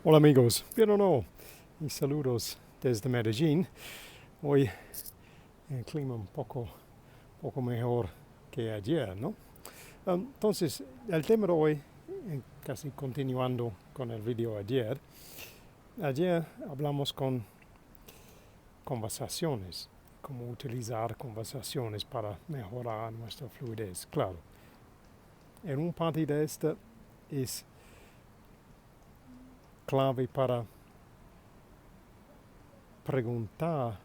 Hola amigos, ¿bien o no? Y saludos desde Medellín. Hoy el clima un poco mejor que ayer, ¿no? Entonces, el tema de hoy, casi continuando con el video ayer hablamos con conversaciones, cómo utilizar conversaciones para mejorar nuestra fluidez. Claro, en un parte de esta es clave para preguntar a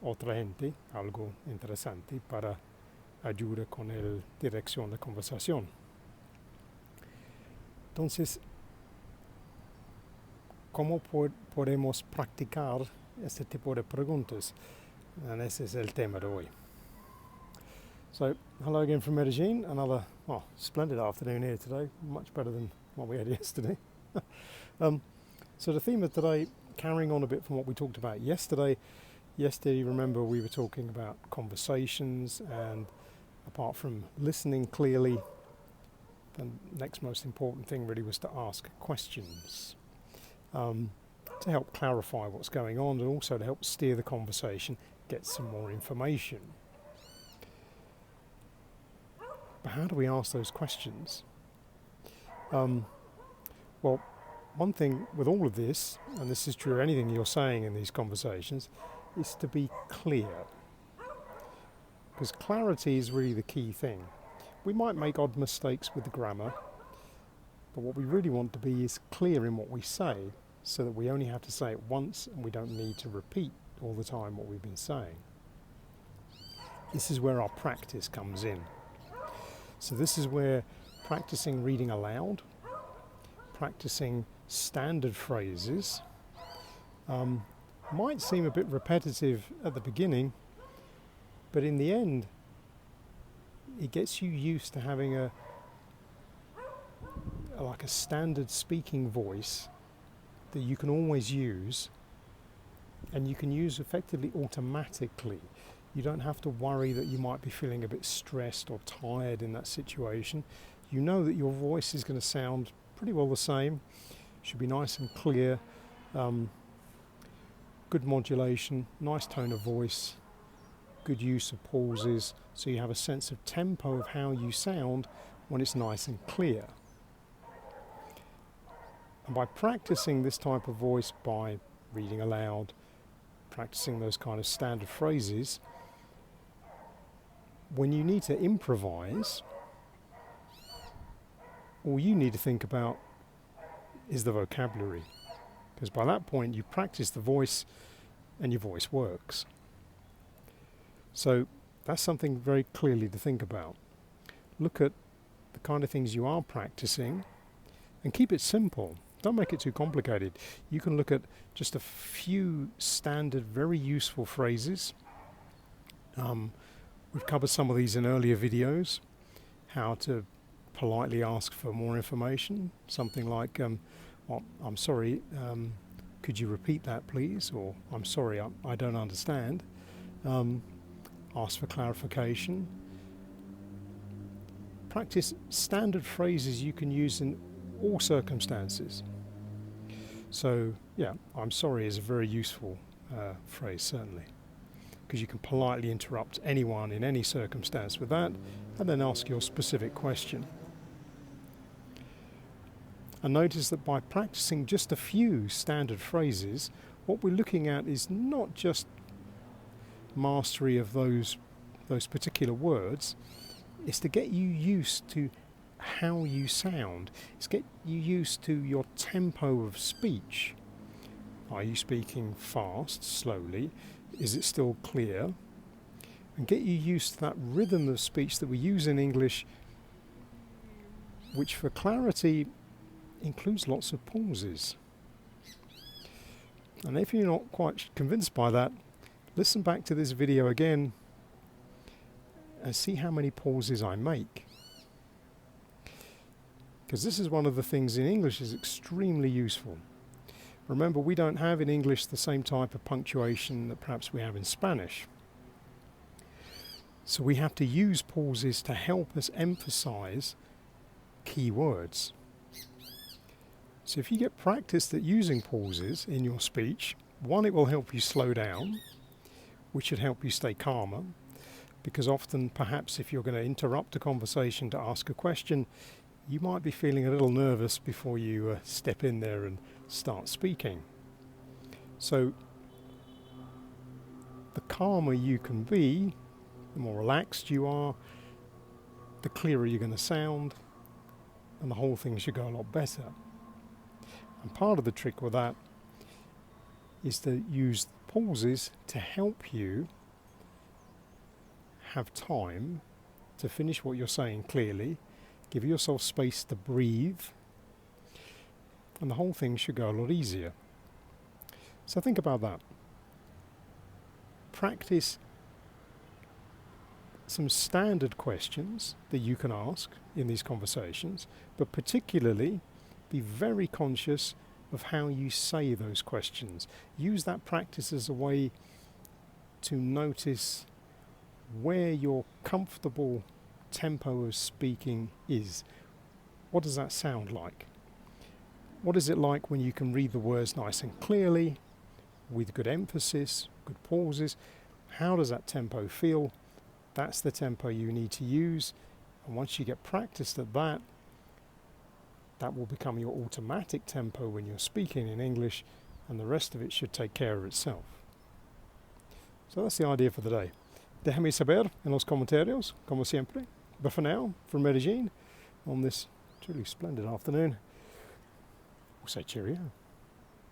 otra gente algo interesante para ayuda con la dirección de conversación. Entonces, ¿cómo podemos practicar este tipo de preguntas? And ese es el tema de hoy. So, hello again from Medellin. Another splendid afternoon here today, much better than what we had yesterday. So the theme of today, carrying on a bit from what we talked about yesterday. Yesterday, remember, we were talking about conversations, and apart from listening clearly, the next most important thing really was to ask questions to help clarify what's going on and also to help steer the conversation, get some more information. But how do we ask those questions? Well, one thing with all of this, and this is true of anything you're saying in these conversations, is to be clear. Because clarity is really the key thing. We might make odd mistakes with the grammar, but what we really want to be is clear in what we say, so that we only have to say it once and we don't need to repeat all the time what we've been saying. This is where our practice comes in. So this is where practicing reading aloud, practicing standard phrases, might seem a bit repetitive at the beginning, but in the end, it gets you used to having a standard speaking voice that you can always use, and you can use effectively automatically. You don't have to worry that you might be feeling a bit stressed or tired in that situation. You know that your voice is going to sound pretty well the same. Should be nice and clear, good modulation, nice tone of voice, good use of pauses, so you have a sense of tempo of how you sound when it's nice and clear. And by practicing this type of voice, by reading aloud, practicing those kind of standard phrases, when you need to improvise, all you need to think about is the vocabulary. Because by that point you practice the voice and your voice works. So that's something very clearly to think about. Look at the kind of things you are practicing and keep it simple. Don't make it too complicated. You can look at just a few standard, very useful phrases. We've covered some of these in earlier videos. How to politely ask for more information. Something like, I'm sorry, could you repeat that please? Or I'm sorry, I don't understand. Ask for clarification. Practice standard phrases you can use in all circumstances. So, yeah, I'm sorry is a very useful phrase, certainly, because you can politely interrupt anyone in any circumstance with that and then ask your specific question. And notice that by practicing just a few standard phrases, what we're looking at is not just mastery of those particular words, it's to get you used to how you sound. It's get you used to your tempo of speech. Are you speaking fast, slowly? Is it still clear? And get you used to that rhythm of speech that we use in English, which for clarity includes lots of pauses. And if you're not quite convinced by that, listen back to this video again and see how many pauses I make. Because this is one of the things in English is extremely useful. Remember, we don't have in English the same type of punctuation that perhaps we have in Spanish. So we have to use pauses to help us emphasize key words. So if you get practiced at using pauses in your speech, one, it will help you slow down, which should help you stay calmer, because often perhaps if you're going to interrupt a conversation to ask a question, you might be feeling a little nervous before you step in there and start speaking. So the calmer you can be, the more relaxed you are, the clearer you're going to sound, and the whole thing should go a lot better. And part of the trick with that is to use pauses to help you have time to finish what you're saying clearly, give yourself space to breathe, and the whole thing should go a lot easier. So think about that. Practice some standard questions that you can ask in these conversations, but particularly be very conscious of how you say those questions. Use that practice as a way to notice where your comfortable tempo of speaking is. What does that sound like? What is it like when you can read the words nice and clearly, with good emphasis, good pauses? How does that tempo feel? That's the tempo you need to use. And once you get practiced at that, that will become your automatic tempo when you're speaking in English, and the rest of it should take care of itself. So that's the idea for the day. Déjame saber en los comentarios, como siempre. But for now, from Medellin, on this truly splendid afternoon, we'll say cheerio.